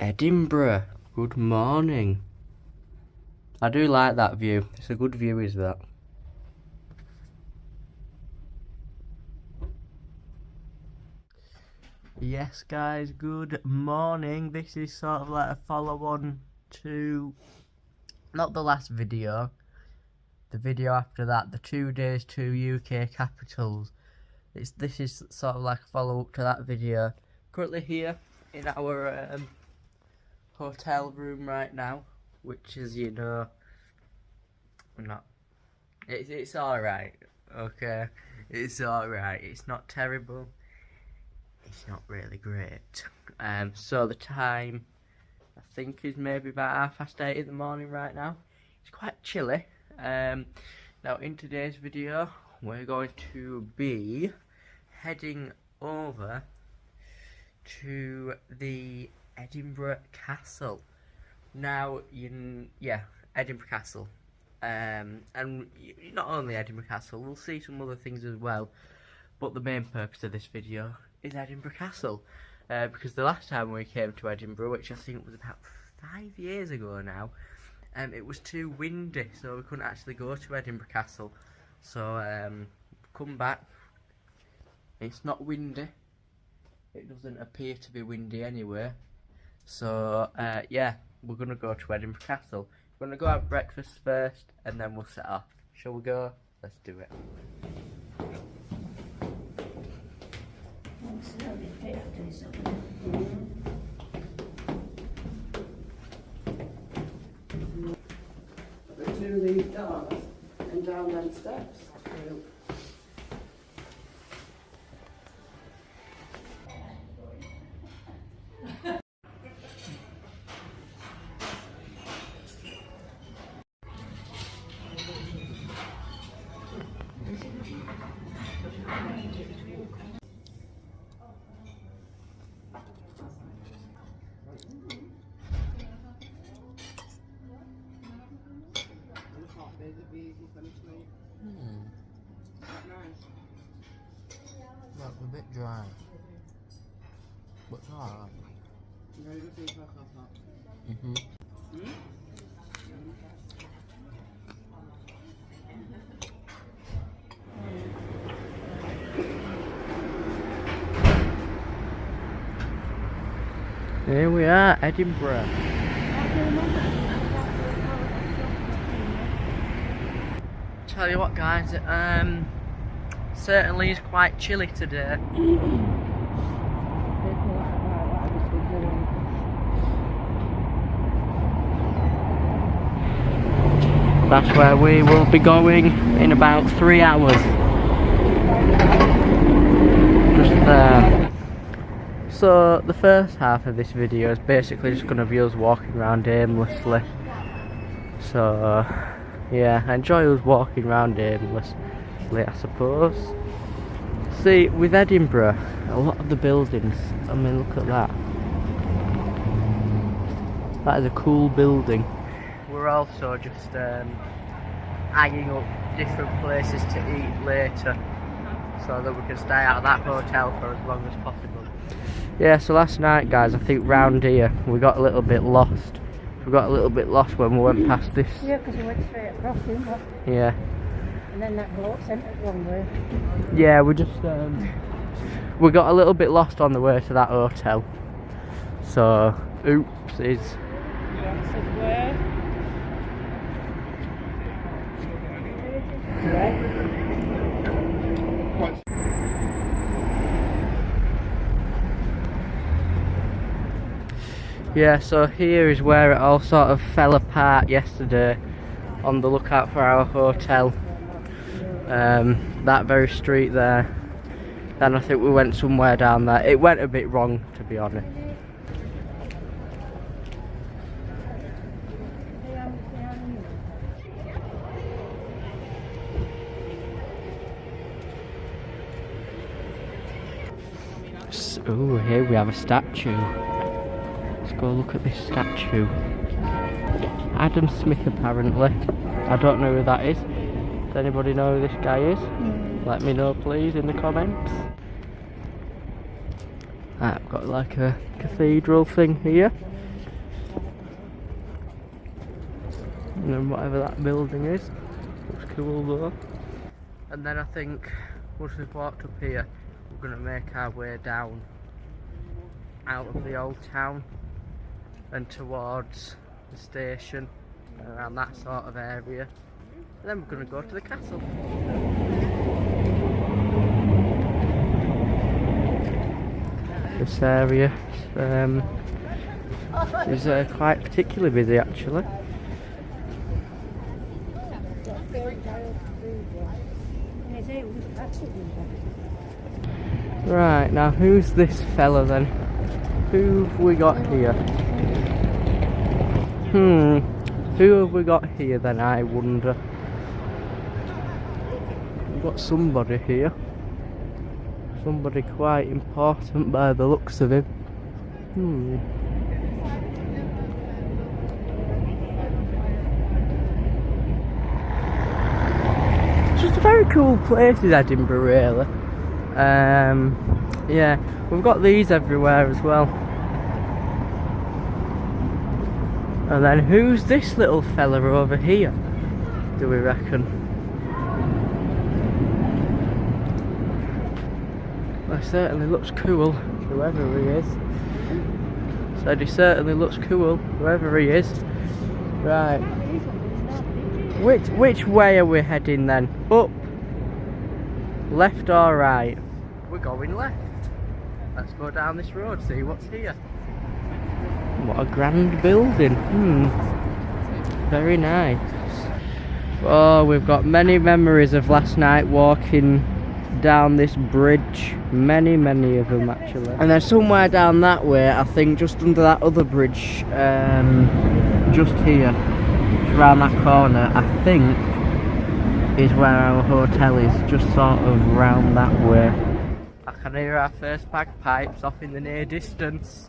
Edinburgh. Good morning. I do like that view. It's a good view, is that? Yes guys, good morning. This is sort of like a follow-on to, not the last video, the video after that, the 2 days to UK capitals. This is sort of like a follow-up to that video. Currently here in our hotel room right now, which is, you know, it's alright, okay? It's alright, it's not terrible. It's not really great. So the time, I think, is maybe about 8:30 in the morning right now. It's quite chilly. Now in today's video, we're going to be heading over to the Edinburgh Castle. Now, Edinburgh Castle. And not only Edinburgh Castle, we'll see some other things as well. But the main purpose of this video is Edinburgh Castle, because the last time we came to Edinburgh, which I think was about 5 years ago now, it was too windy, so we couldn't actually go to Edinburgh Castle. So come back. It's not windy. It doesn't appear to be windy anyway. So yeah, we're gonna go to Edinburgh Castle. We're gonna go have breakfast first, and then we'll set off. Shall we go? Let's do it. Through these doors and down them steps. That's a bit dry. But it's alright. Here we are, Edinburgh. Tell you what guys, certainly is quite chilly today. That's where we will be going in about 3 hours. Just there. So the first half of this video is basically just going to be us walking around aimlessly. So yeah, enjoy us walking around aimlessly, I suppose. See, with Edinburgh, a lot of the buildings, I mean, look at that. That is a cool building. We're also just eyeing up different places to eat later, so that we can stay out of that hotel for as long as possible. Yeah, so last night guys, I think round here, we got a little bit lost. We got a little bit lost when we went past this. Yeah, because we went straight across, didn't we? Yeah. And then that bloke sent us one way. Yeah, we just we got a little bit lost on the way to that hotel. So, oopsies. Yeah, so here is where it all sort of fell apart yesterday, on the lookout for our hotel. That very street there. Then I think we went somewhere down there. It went a bit wrong, to be honest. Oh, here we have a statue. Let's go look at this statue. Adam Smith, apparently. I don't know who that is. Does anybody know who this guy is? Let me know please in the comments. I've got like a cathedral thing here. And then whatever that building is. Looks cool though. And then I think once we've walked up here, we're going to make our way down out of the old town and towards the station, around that sort of area. And then we're going to go to the castle. This area is quite particularly busy actually. Right, now who's this fella then? Who have we got here? Who have we got here then, I wonder? We've got somebody here. Somebody quite important by the looks of him. It's just a very cool place is Edinburgh really. Yeah, we've got these everywhere as well. And then who's this little fella over here, do we reckon? Well, he certainly looks cool, whoever he is. Said he certainly looks cool, whoever he is. Right. Which way are we heading then? Up? Left or right? We're going left. Let's go down this road, see what's here. What a grand building. Very nice. Oh, we've got many memories of last night walking down this bridge. Many of them actually. And then somewhere down that way, I think just under that other bridge, just here, around that corner, I think is where our hotel is, just sort of round that way. I can hear our first bagpipes off in the near distance.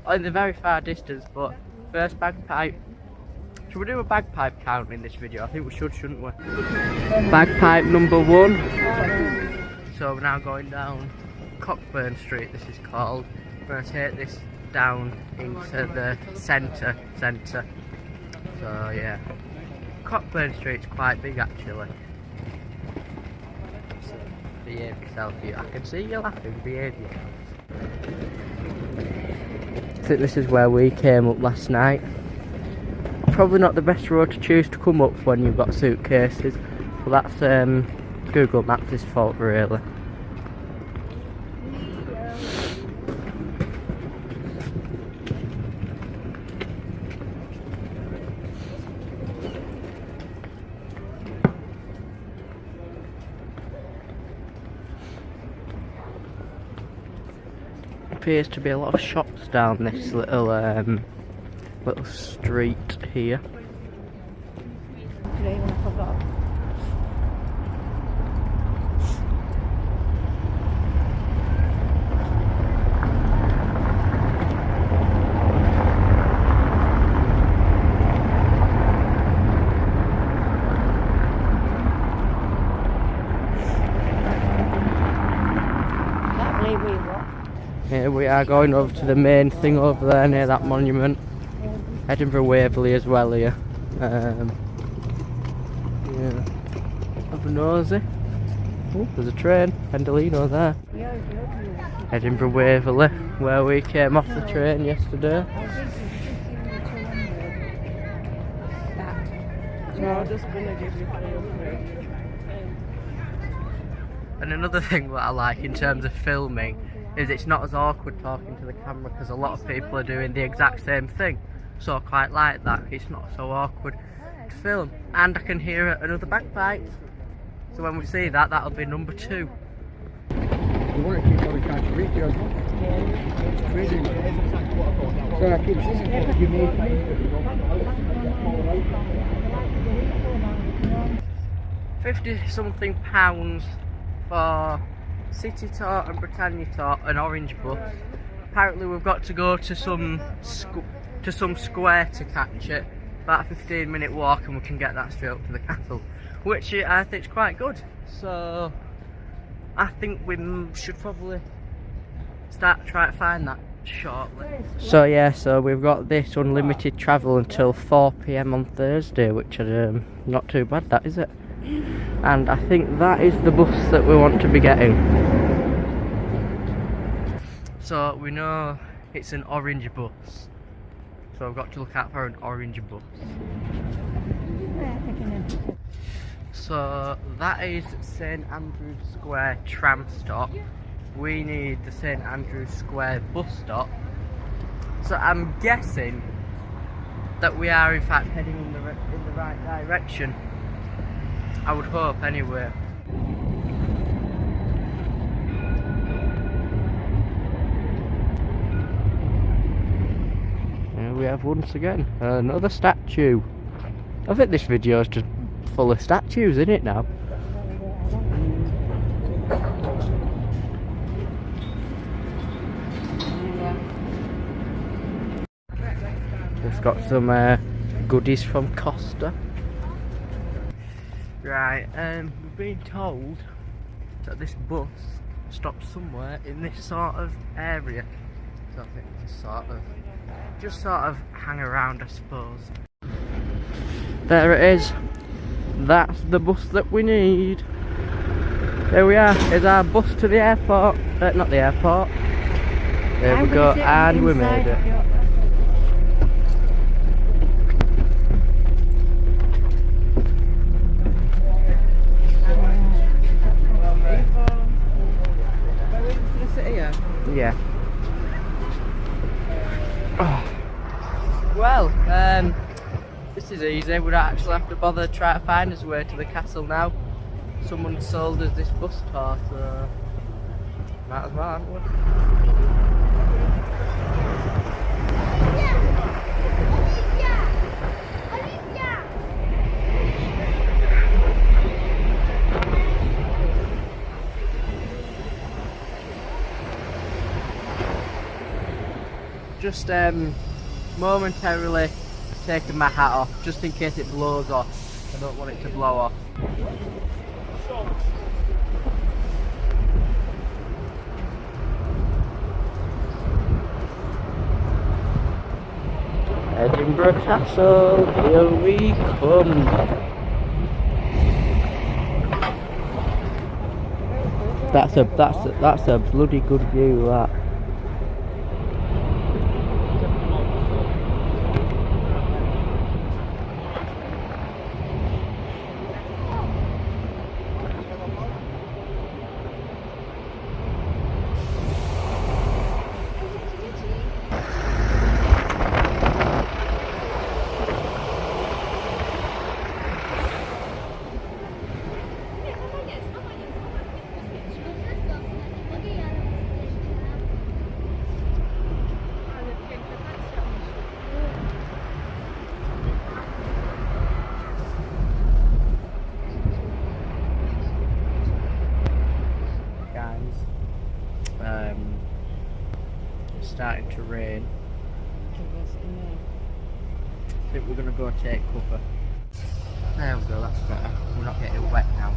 In the very far distance, but first bagpipe. Should we do a bagpipe count in this video? I think we should, shouldn't we? Bagpipe number 1. So we're now going down Cockburn Street, this is called. We're going to take this down into the centre. So yeah, Cockburn Street's quite big actually. So, behave yourself here. I can see you laughing, behave yourself. I think this is where we came up last night. Probably not the best road to choose to come up when you've got suitcases, but that's Google Maps' fault really. Appears to be a lot of shops down this little street here. Here we are going over to the main thing over there near that monument. Edinburgh Waverley as well here. Yeah. Have a nosy. Oh, there's a train. Pendolino there. Edinburgh Waverley, where we came off the train yesterday. And another thing that I like in terms of filming is it's not as awkward talking to the camera because a lot of people are doing the exact same thing. So I quite like that. It's not so awkward to film. And I can hear another bagpipe. So when we see that, that'll be number 2. You want to keep going can't reach you. It's crazy. So I keep saying you need 50-something pounds for City Tour and Britannia Tour, an orange bus. Apparently we've got to go to some square to catch it. About a 15-minute walk and we can get that straight up to the castle, which I think is quite good. So I think we should probably start trying to find that. shortly. So yeah, so we've got this unlimited travel until 4 PM on Thursday, which is not too bad, that is it? And I think that is the bus that we want to be getting. So we know it's an orange bus, so I've got to look out for an orange bus. So that is St Andrews Square tram stop. We need the St Andrews Square bus stop. So I'm guessing that we are in fact heading in the right direction. I would hope anyway. Here we have once again another statue. I think this video is just full of statues, isn't it now? Just got some goodies from Costa. Right, we've been told that this bus stops somewhere in this sort of area. So I think just sort of hang around, I suppose. There it is. That's the bus that we need. There we are. Here's our bus to the airport. Not the airport. There we go, and we made it. Yeah. Oh. Well, this is easy. We don't actually have to bother trying to find our way to the castle now. Someone sold us this bus tour, so might as well, haven't we? Just momentarily taking my hat off, just in case it blows off. I don't want it to blow off. Edinburgh Castle, here we come. That's a bloody good view, that. It's starting to rain. I think we're going to go take cover. There we go, that's better. We're not getting wet now.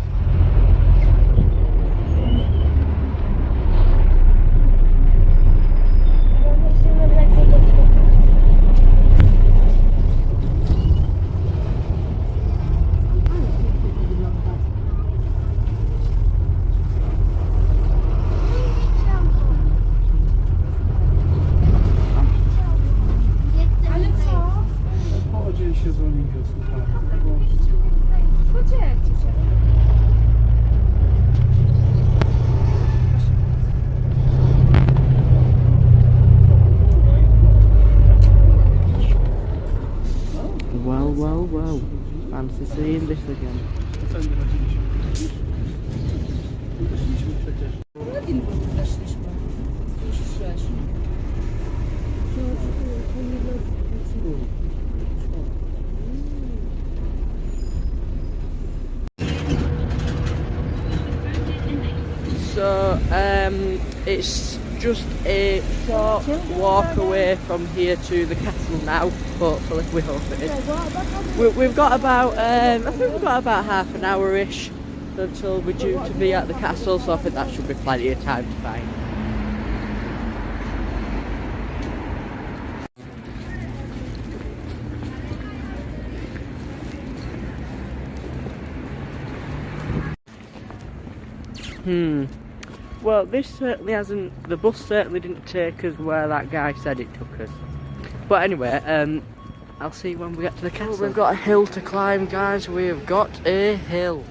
Well, fancy seeing this again. So, it's just a short walk away from here to the castle now, hopefully, we hope it is. We've got about, I think we've got about half an hour-ish until we're due to be at the castle, so I think that should be plenty of time to find. Well, this certainly hasn't. The bus certainly didn't take us where that guy said it took us. But anyway, I'll see you when we get to the castle. We've got a hill to climb, guys. We have got a hill.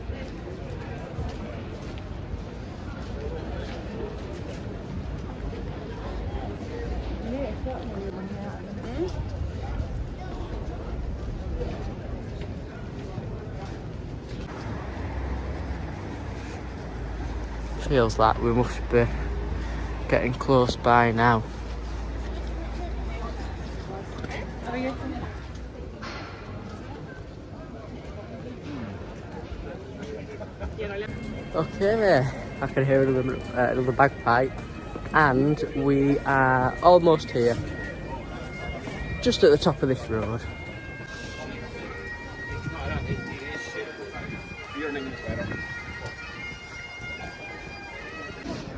Feels like we must be getting close by now. Okay, I can hear another bagpipe, and we are almost here, just at the top of this road.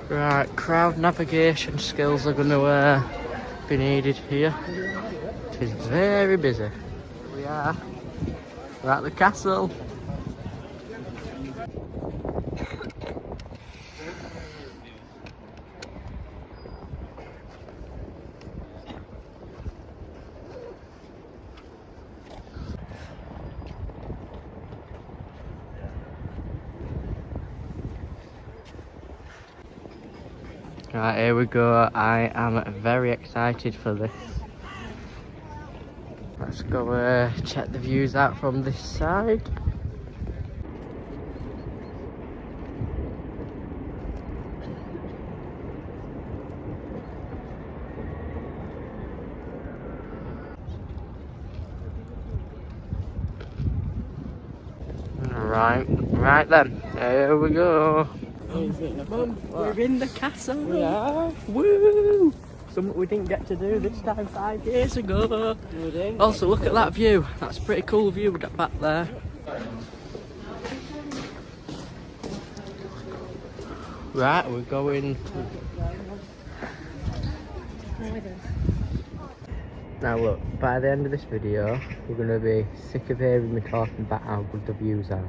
Right, crowd navigation skills are going to be needed here. It is very busy. We are. We're at the castle. Right, here we go. I am very excited for this. Let's go check the views out from this side. Right then, here we go. We're in the castle. We are. Woo! Something we didn't get to do this time 5 years ago. Also, look at that view. That's a pretty cool view back there. Right, we're going. Now look, by the end of this video, you're going to be sick of hearing me talking about how good the views are.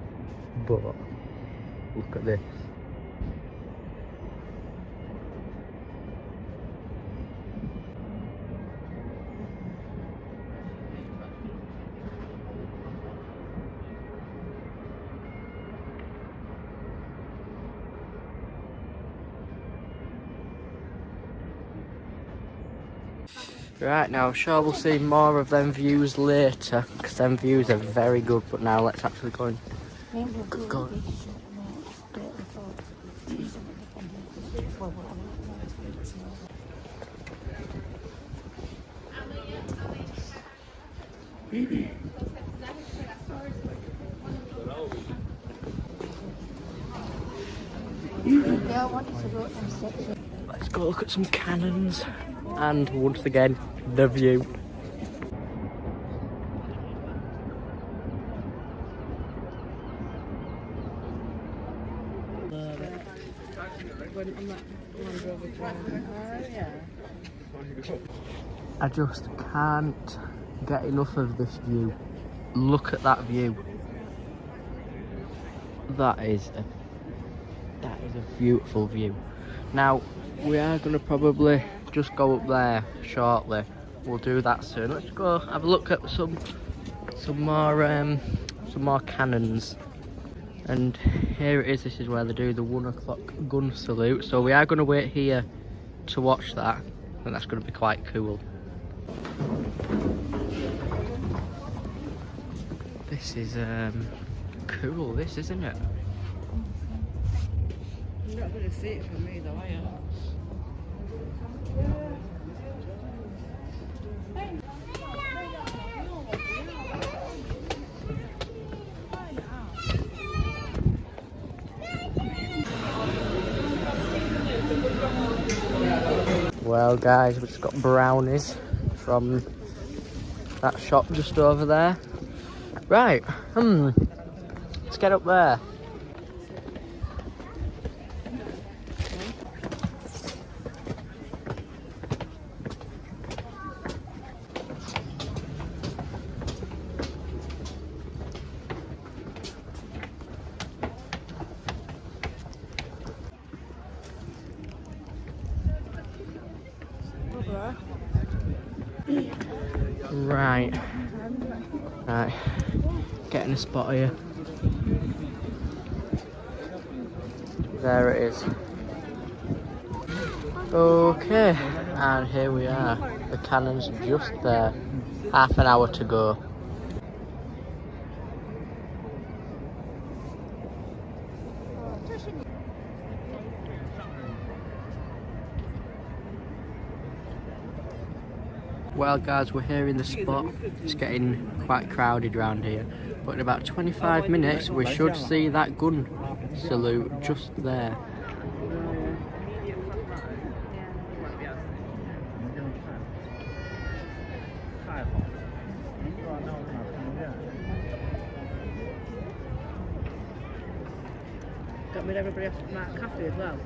But look at this. Right, now I'm sure we'll see more of them views later, because them views are very good, but now let's actually go and go. Let's go look at some cannons, and once again, the view. I just can't get enough of this view. Look at that view. That is a beautiful view. Now we are going to probably just go up there shortly. We'll do that soon. Let's go have a look at some more cannons. And here it is. This is where they do the 1 o'clock gun salute. So we are going to wait here to watch that. I think that's going to be quite cool. This is cool. This, isn't it? You're not going to see it from me though, are you? Well guys, we've just got brownies from that shop just over there. Right, let's get up there. Right. Right. Getting a spot here. There it is. Okay, and here we are. The cannon's just there. Half an hour to go. Well guys, we're here in the spot. It's getting quite crowded around here. But in about 25 minutes we should see that gun salute just there. Got me everybody off Mark Cafe as well.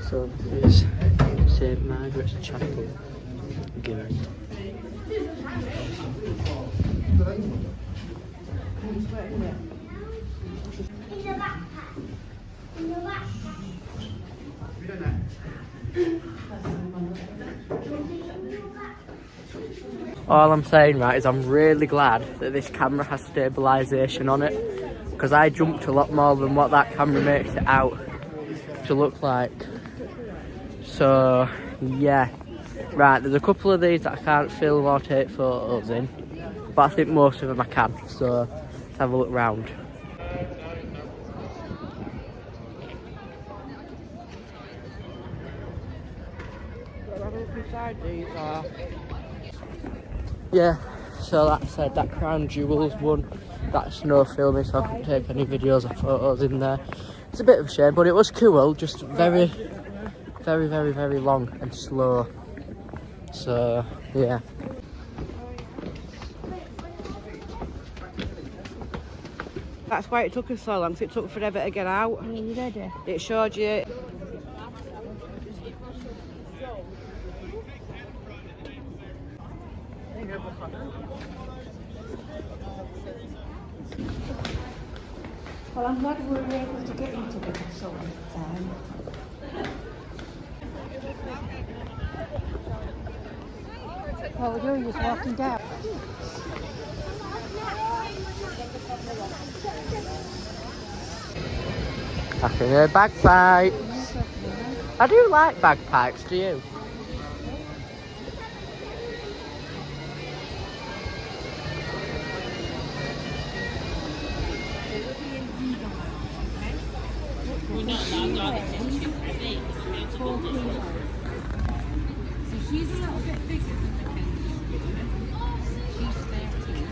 So here's St Margaret's Chapel again. All I'm saying, right, is I'm really glad that this camera has stabilisation on it, because I jumped a lot more than what that camera makes it out to look like. So yeah, right, there's a couple of these that I can't film or take photos in, but I think most of them I can, so let's have a look round. Yeah, so that said, that Crown Jewels one, that's no filming, so I couldn't take any videos or photos in there. It's a bit of a shame, but it was cool, just very long and slow. So yeah. That's why it took us so long, because it took forever to get out. Are you ready? It showed you. Well, I'm glad we were able to get into the sort of time. What we're doing is walking down. I can hear bagpipes. I do like bagpipes, do you? She's a little bit bigger than Mackenzie. She's 13.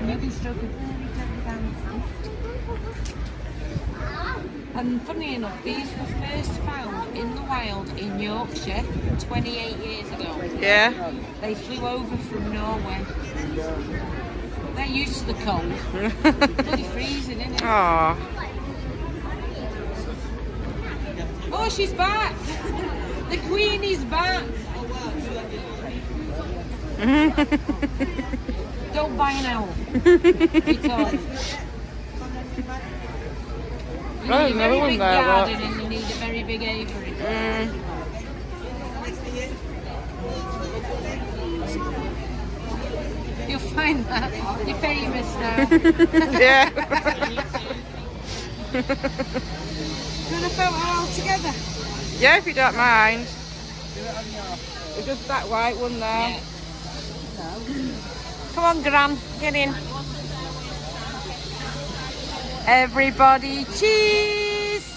And you can stroke her very, very dancing. And funny enough, these were first found in the wild in Yorkshire 28 years ago. Yeah. They flew over from Norway. They're used to the cold. Bloody freezing, isn't it? Aww. Oh, she's back! The Queen is back! Don't buy an owl. Be told. You Oh, need a another very one big there, garden and you need a very big aviary. You'll find that. You're famous now. Yeah. You want a photo all together? Yeah, if you don't mind. It's just that white one there. Yeah. Come on, Gran, get in. Everybody, cheese!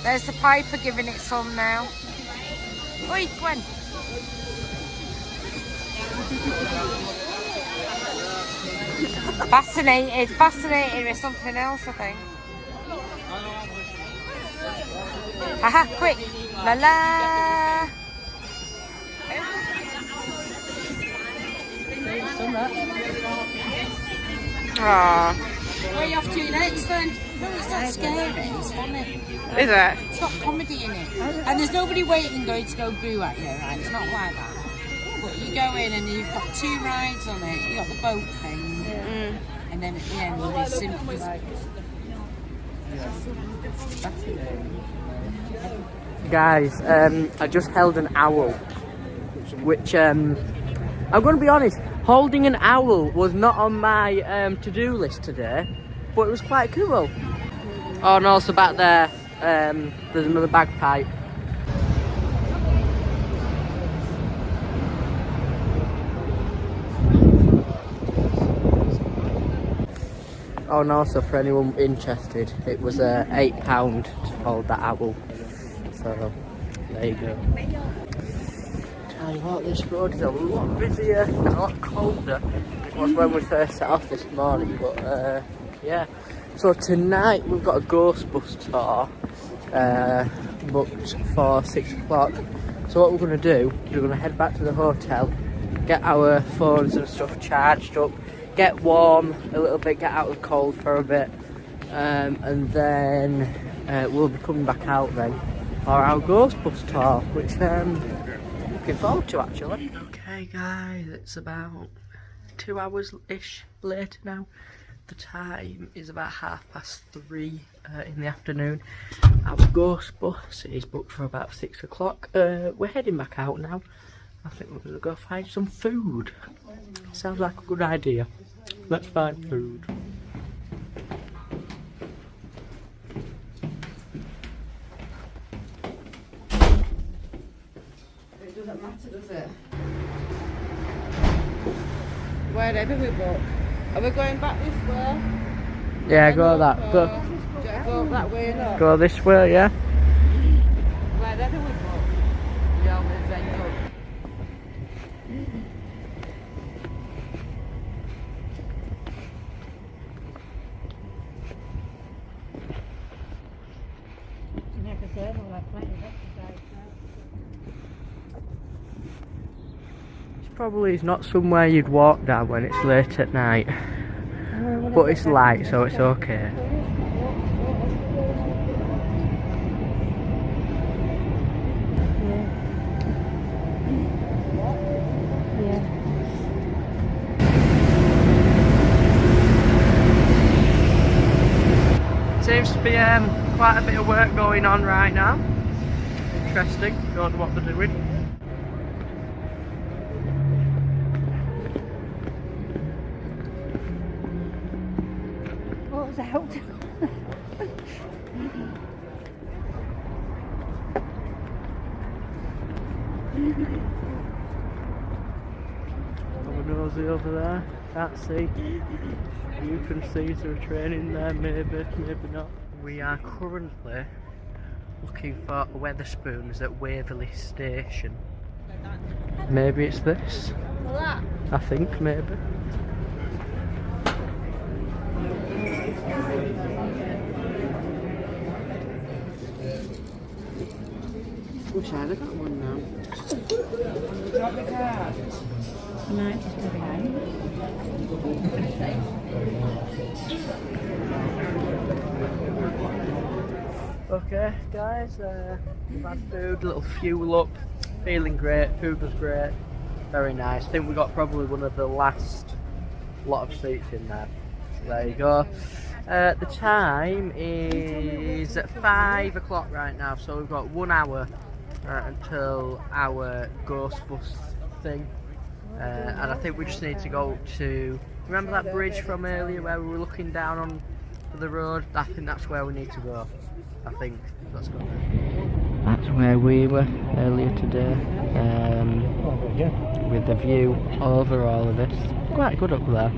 There's the Piper giving it some now. Oi, Gwen. Fascinated with something else, I think. Haha, quick. La la. Aww. Where are you off to next then? No, it's not scary, it's funny. Is it? It's got comedy in it. And there's nobody waiting going to go boo at you, right? It's not like that. But you go in and you've got 2 rides on it. You've got the boat thing. And then at the end there's simply Guys, I just held an owl, which I'm going to be honest, holding an owl was not on my to-do list today, but it was quite cool. Oh, and also back there, there's another bagpipe. Oh, and also for anyone interested, it was £8 to hold that owl. So, there you go. Tell you what, this road is a lot busier and a lot colder than it was when we first set off this morning, but yeah. So tonight we've got a ghost bus tour booked for 6 o'clock. So what we're going to do is we're going to head back to the hotel, get our phones and stuff charged up, get warm a little bit, get out of the cold for a bit, and then we'll be coming back out then for our ghost bus tour, which looking forward to actually. Okay guys, it's about 2 hours-ish later now. The time is about 3:30 in the afternoon. Our ghost bus is booked for about 6 o'clock. We're heading back out now. I think we're going to go find some food. Sounds like a good idea. Let's find food. It doesn't matter, does it? Wherever we book. Are we going back this way? Yeah, go that. Go that way, no? Go this way, yeah. Wherever we book. You always end up. Probably is not somewhere you'd walk down when it's late at night, but it's light, so it's okay. Seems to be quite a bit of work going on right now. Interesting, don't know what they're doing. What was out? Got a nosy over there, can't see. You can see there's a train in there, maybe not. We are currently looking for Wetherspoons at Waverley Station. Maybe it's this. I think maybe. Wish I'd have got one now. No, just go behind. Okay, guys, we've had food, a little fuel up, feeling great, food was great, very nice. I think we got probably one of the last lot of seats in there. So there you go. The time is at 5 o'clock right now, so we've got 1 hour until our ghost bus thing. And I think we just need to go to, remember that bridge from earlier where we were looking down on the road? I think that's where we need to go. I think. Let's go. That's where we were earlier today, with the view over all of this. Quite good up there.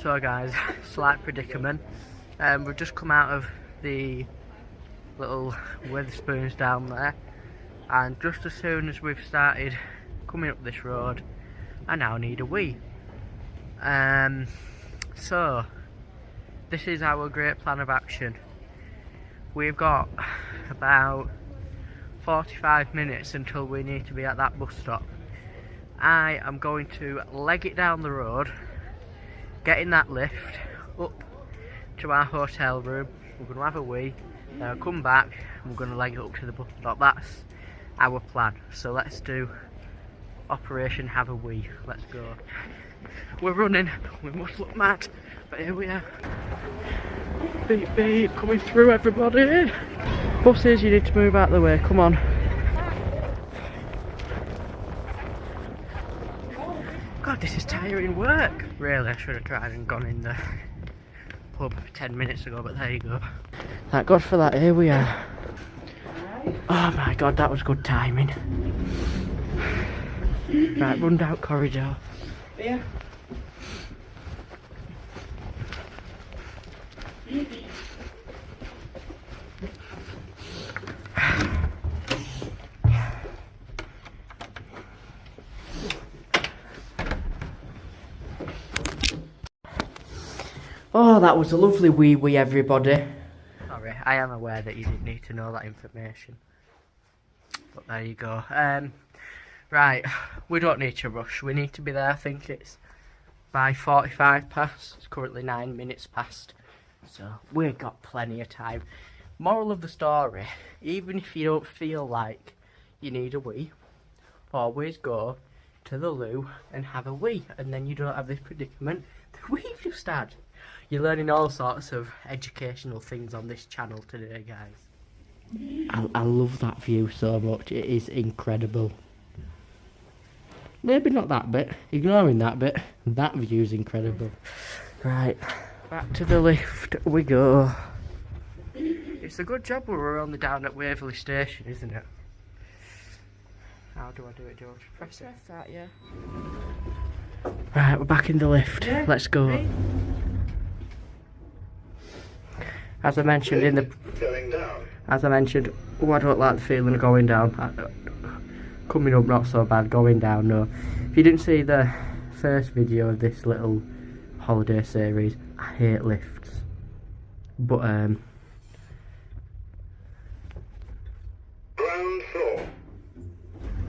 So guys, slight predicament. We've just come out of the little Wetherspoons down there, and just as soon as we've started coming up this road, I now need a wee. So this is our great plan of action. We've got about 45 minutes until we need to be at that bus stop. I am going to leg it down the road, get in that lift up to our hotel room. We're going to have a wee, then I'll come back and we're going to leg it up to the bus stop. That's our plan. So let's do Operation Have a Wee. Let's go. We're running, we must look mad, but here we are. Beep beep, coming through everybody. Buses, you need to move out of the way, come on. God, this is tiring work. Really, I should have tried and gone in the pub 10 minutes ago, but there you go. Thank God for that, here we are. Oh my God, that was good timing. Right, run down corridor. Yeah. Oh, that was a lovely wee everybody. Sorry, I am aware that you didn't need to know that information. But there you go. Right, we don't need to rush. We need to be there, I think it's by 45 past. It's currently 9 minutes past. So we've got plenty of time. Moral of the story, even if you don't feel like you need a wee, always go to the loo and have a wee, and then you don't have this predicament that we've just had. You're learning all sorts of educational things on this channel today, guys. I love that view so much. It is incredible. Maybe not that bit. Ignoring that bit. That view's incredible. Right, back to the lift we go. It's a good job we were only down at Waverley Station, isn't it? How do I do it, George? Press it. Press that, yeah. Right, we're back in the lift. Yeah. Let's go. As I mentioned in the... Going down. As I mentioned, oh, I don't like the feeling of going down. Coming up, not so bad. Going down, no. If you didn't see the first video of this little holiday series, I hate lifts. But, Ground floor.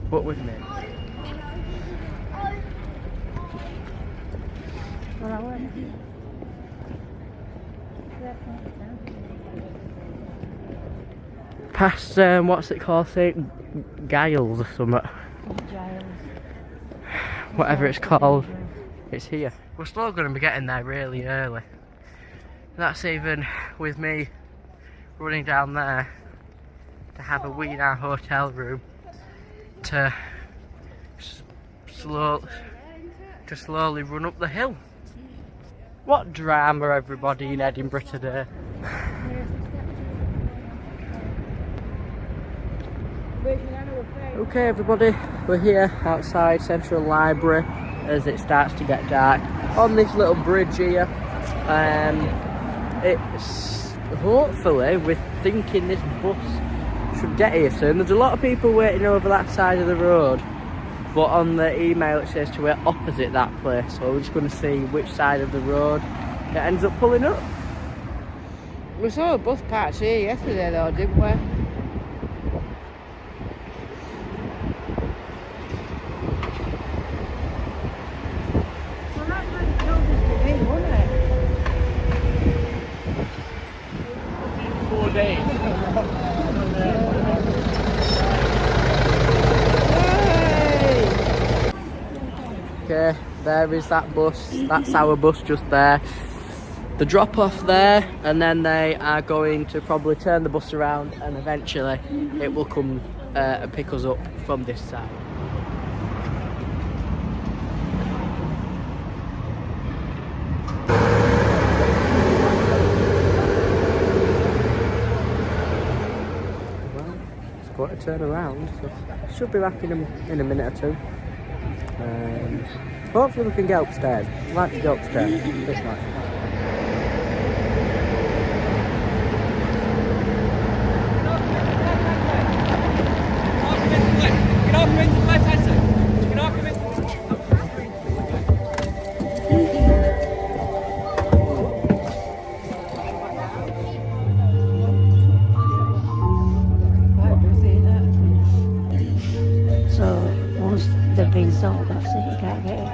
What with me? Past, what's it called? St. Giles or something. Giles. Whatever it's called. It's here. We're still going to be getting there really early. That's even with me running down there to have a wee in our hotel room to slowly run up the hill. What drama, everybody, in Edinburgh today. Okay everybody, we're here outside Central Library as it starts to get dark on this little bridge here. It's hopefully, we're thinking this bus should get here soon. There's a lot of people waiting over that side of the road, but on the email it says to wait opposite that place, so we're just going to see which side of the road it ends up pulling up. We saw a bus parked here yesterday though, didn't we? Okay, there is that bus. That's our bus just there. The drop off there, and then they are going to probably turn the bus around, and eventually it will come and pick us up from this side. Well, it's got to turn around, so should be back in a minute or two. Hopefully we can get upstairs. I'd like to go upstairs this night. So once they've been sold, that's it, you can't get it.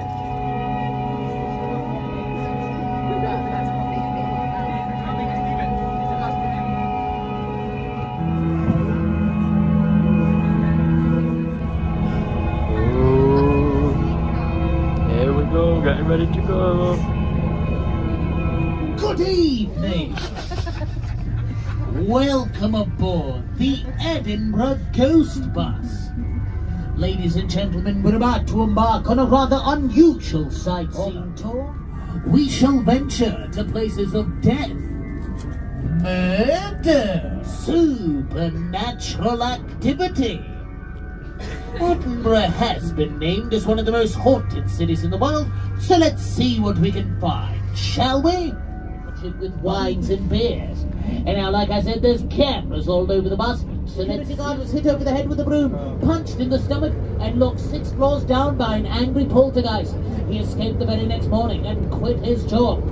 Here we go, getting ready to go. Good evening. Welcome aboard the Edinburgh Ghost Bus. Ladies and gentlemen, we're about to embark on a rather unusual sightseeing tour. We shall venture to places of death, murder, supernatural activity. Edinburgh has been named as one of the most haunted cities in the world, so let's see what we can find, shall we? With wines and beers. And now, like I said, there's cameras all over the bus. Security guard was hit over the head with a broom, punched in the stomach, and locked 6 floors down by an angry poltergeist. He escaped the very next morning and quit his job.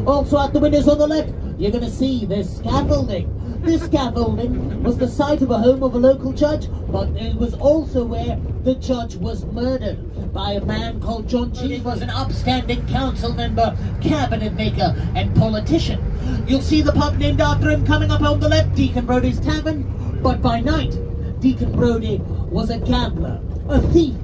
Also, at the windows on the left, you're going to see there's scaffolding. This scaffolding was the site of a home of a local judge, but it was also where the judge was murdered by a man called John Cheese. He was an upstanding council member, cabinet maker, and politician. You'll see the pub named after him coming up on the left, Deacon Brodie's Tavern. But by night, Deacon Brodie was a gambler, a thief,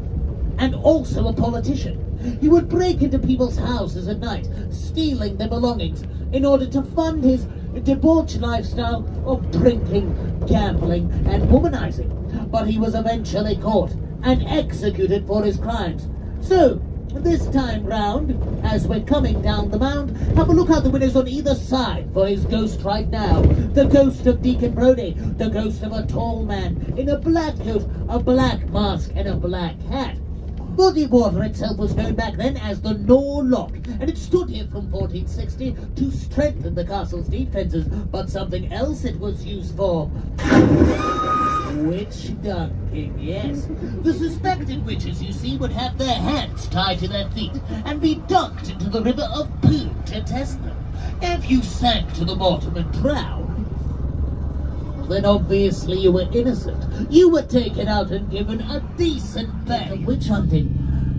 and also a politician. He would break into people's houses at night, stealing their belongings in order to fund his debauched lifestyle of drinking, gambling, and womanizing. But he was eventually caught and executed for his crimes. So, this time round, as we're coming down the mound, have a look out the windows on either side for his ghost right now. The ghost of Deacon Brodie, the ghost of a tall man in a black coat, a black mask, and a black hat. Bodywater itself was known back then as the Nor Lock, and it stood here from 1460 to strengthen the castle's defences, but something else it was used for. Witch dunking, yes. The suspected witches, you see, would have their hands tied to their feet and be dunked into the river of poo to test them. If you sank to the bottom and drowned, then obviously you were innocent. You were taken out and given a decent bag of witch hunting.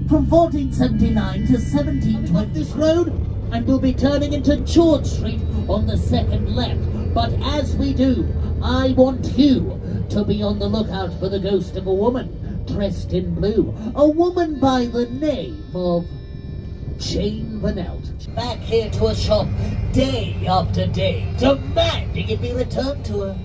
From 1479 to 1720, this road, and we'll be turning into George Street on the second left. But as we do, I want you to be on the lookout for the ghost of a woman dressed in blue. A woman by the name of Jane Vanelt. Back here to a shop day after day, demanding it be returned to her.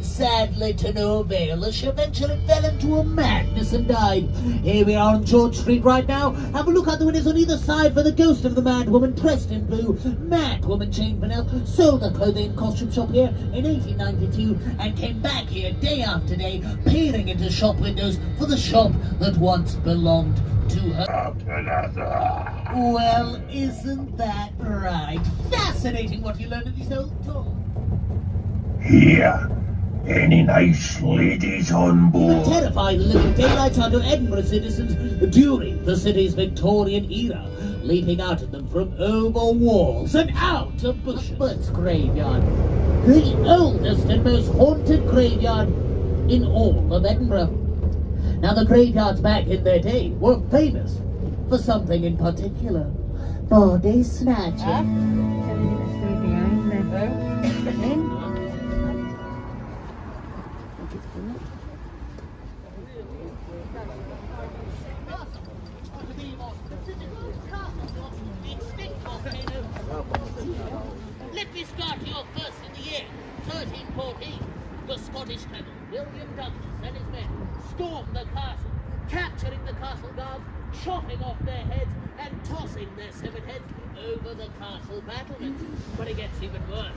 Sadly, to no avail, as she eventually fell into a madness and died. Here we are on George Street right now. Have a look out the windows on either side for the ghost of the mad woman dressed in blue. Mad woman Jane Vanelt sold her clothing and costume shop here in 1892 and came back here day after day, peering into shop windows for the shop that once belonged to her. Well, isn't that right? Fascinating what you learn in these old talks. Here, any nice ladies on board? Terrify the living daylights out of Edinburgh citizens during the city's Victorian era, leaping out at them from over walls and out of bushes. Bird's graveyard. the oldest and most haunted graveyard in all of Edinburgh. Now, the graveyards back in their day were famous for something in particular. Body snatching. Let me start you off first in the year 1314. The Scottish colonel, William Douglas, and his men stormed the castle, capturing the castle guards, chopping off their heads, and tossing their severed heads over the castle battlements. But it gets even worse.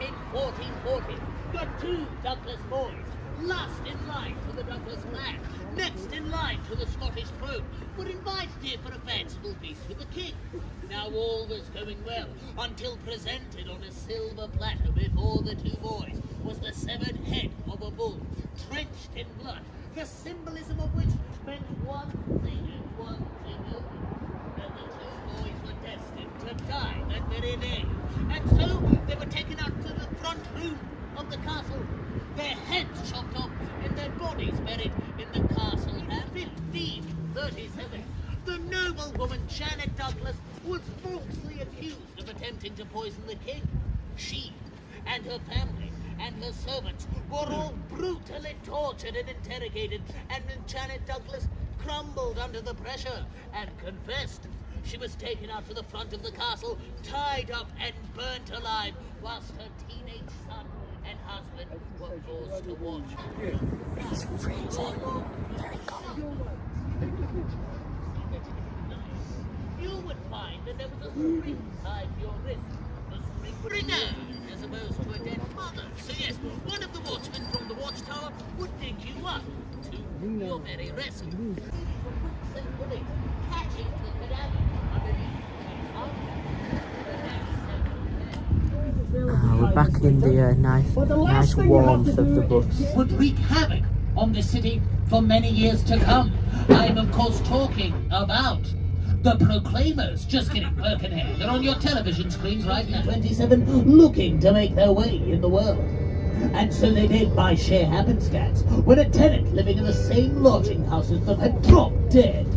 In 1440, the two Douglas boys, last in line for the Douglas flag, next in line to the Scottish throne, were invited here for a fanciful feast with the king. Now all was going well, until presented on a silver platter before the two boys was the severed head of a bull, drenched in blood, the symbolism of which meant one thing only, that the two boys were destined to die that very day. And so they were taken out to the front room of the castle, their heads chopped off and their bodies buried in the castle. And 1537, the noblewoman Janet Douglas was falsely accused of attempting to poison the king. She and her family and her servants were all brutally tortured and interrogated, and Janet Douglas crumbled under the pressure and confessed. She was taken out to the front of the castle, tied up and burnt alive, whilst her teenage son and husband were forced to watch. It's freezing. Very cold. You would find that there was a spring tied to your wrist. The spring renowned as opposed to a dead mother. So yes, one of the watchmen from the watchtower would dig you up to your very rescue. Catching the cadaver underneath We're back in the nice warmth of the bus. Would wreak havoc on the city for many years to come. I'm of course talking about the Proclaimers. Just kidding, Birkenhead. They're on your television screens right now. 27, looking to make their way in the world. And so they did by sheer happenstance, when a tenant living in the same lodging house as them had dropped dead.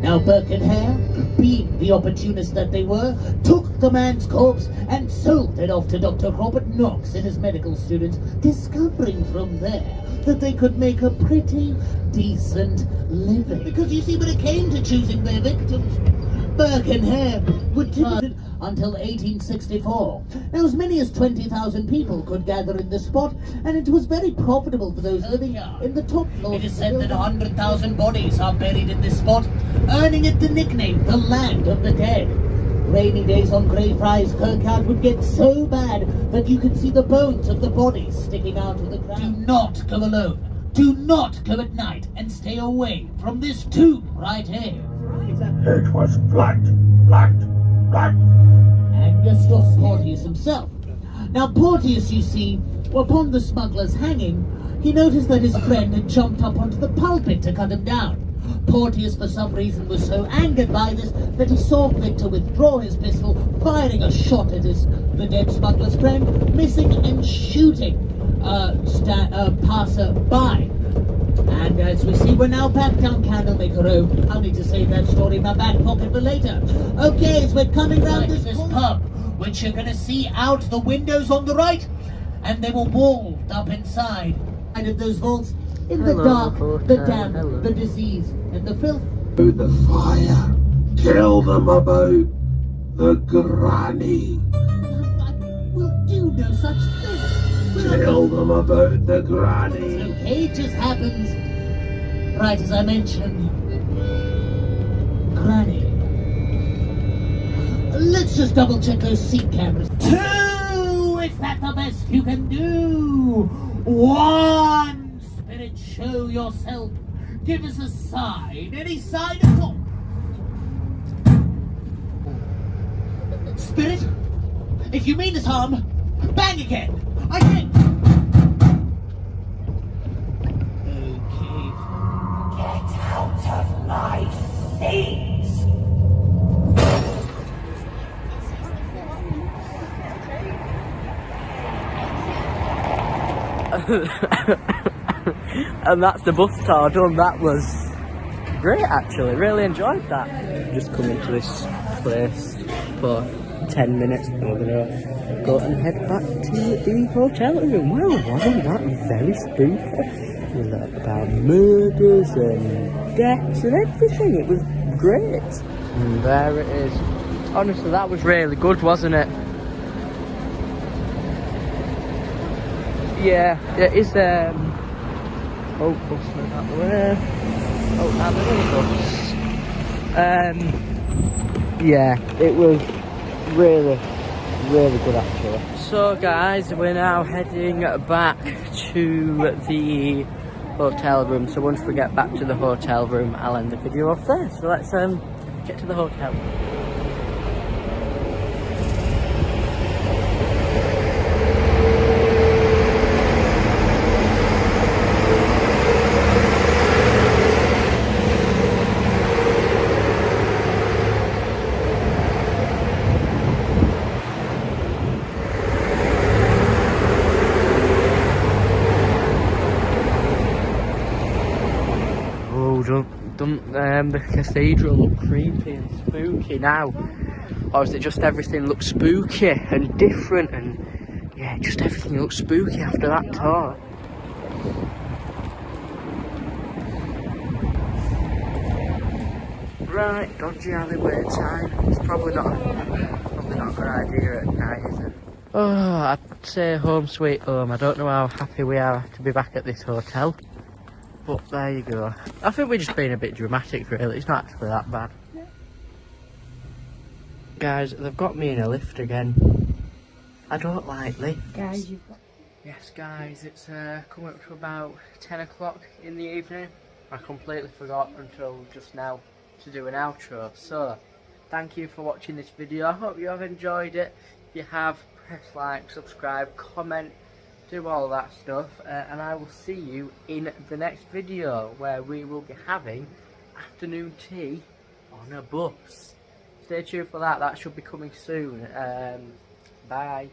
Now Birkenhead, being the opportunists that they were, took the man's corpse and sold it off to Dr. Robert Knox and his medical students, discovering from there that they could make a pretty decent living. Because you see, when it came to choosing their victims, Birkenhead would target until 1864. Now, as many as 20,000 people could gather in this spot, and it was very profitable for those living in the top floors. It is said that 100,000 bodies are buried in this spot, earning it the nickname, the Land of the Dead. Rainy days on Greyfriars Kirkyard would get so bad that you could see the bones of the bodies sticking out of the ground. Do not go alone. Do not go at night, and stay away from this tomb right here. It was black. Angus Porteous himself. Now Porteous, you see, upon the smuggler's hanging, he noticed that his friend had jumped up onto the pulpit to cut him down. Porteous, for some reason, was so angered by this that he saw fit to withdraw his pistol, firing a shot at the dead smuggler's friend, missing and shooting passer-by. And as we see, we're now back down Candlemaker Road. I'll need to save that story in my back pocket for later. Okay, as we're coming round this pub, which you're going to see out the windows on the right, and they were walled up inside. And of those vaults, in the dark, the damp, the disease, and the filth. The fire. Tell them about the granny. We'll do no such thing. Tell them about the granny. It's okay, it just happens. Right, as I mentioned, Granny. Let's just double check those seat cameras. 2! Is that the best you can do? 1! Spirit, show yourself. Give us a sign. Any sign at all. Spirit, if you mean us harm, bang again. I think. Get out of my seat! And that's the bus tour done. That was great actually, really enjoyed that. Just coming to this place for 10 minutes and we're gonna go and head back to the hotel room. Well, wasn't that very spooky? You know, about murders and deaths and everything. It was great. And there it is. Honestly, that was really good, wasn't it? Yeah, it is. Oh, bus went out the way. Oh, now there's a bus. Yeah, it was really good actually. So guys, we're now heading back to the hotel room. So once we get back to the hotel room, I'll end the video off there. So let's get to the hotel. Don't the cathedral look creepy and spooky now? Or is it just everything looks spooky and different and yeah, just everything looks spooky after that tour? Right, dodgy alleyway time. It's probably not a good idea at night, is it? Oh, I'd say home sweet home. I don't know how happy we are to be back at this hotel. But there you go. I think we're just being a bit dramatic really, it's not actually that bad. Yeah. Guys, they've got me in a lift again. I don't like lifts. Guys, you've got... Yes guys, it's coming up to about 10 o'clock in the evening. I completely forgot until just now to do an outro. So, thank you for watching this video. I hope you have enjoyed it. If you have, press like, subscribe, comment, do all that stuff, and I will see you in the next video where we will be having afternoon tea on a bus. Stay tuned for that, that should be coming soon. Bye.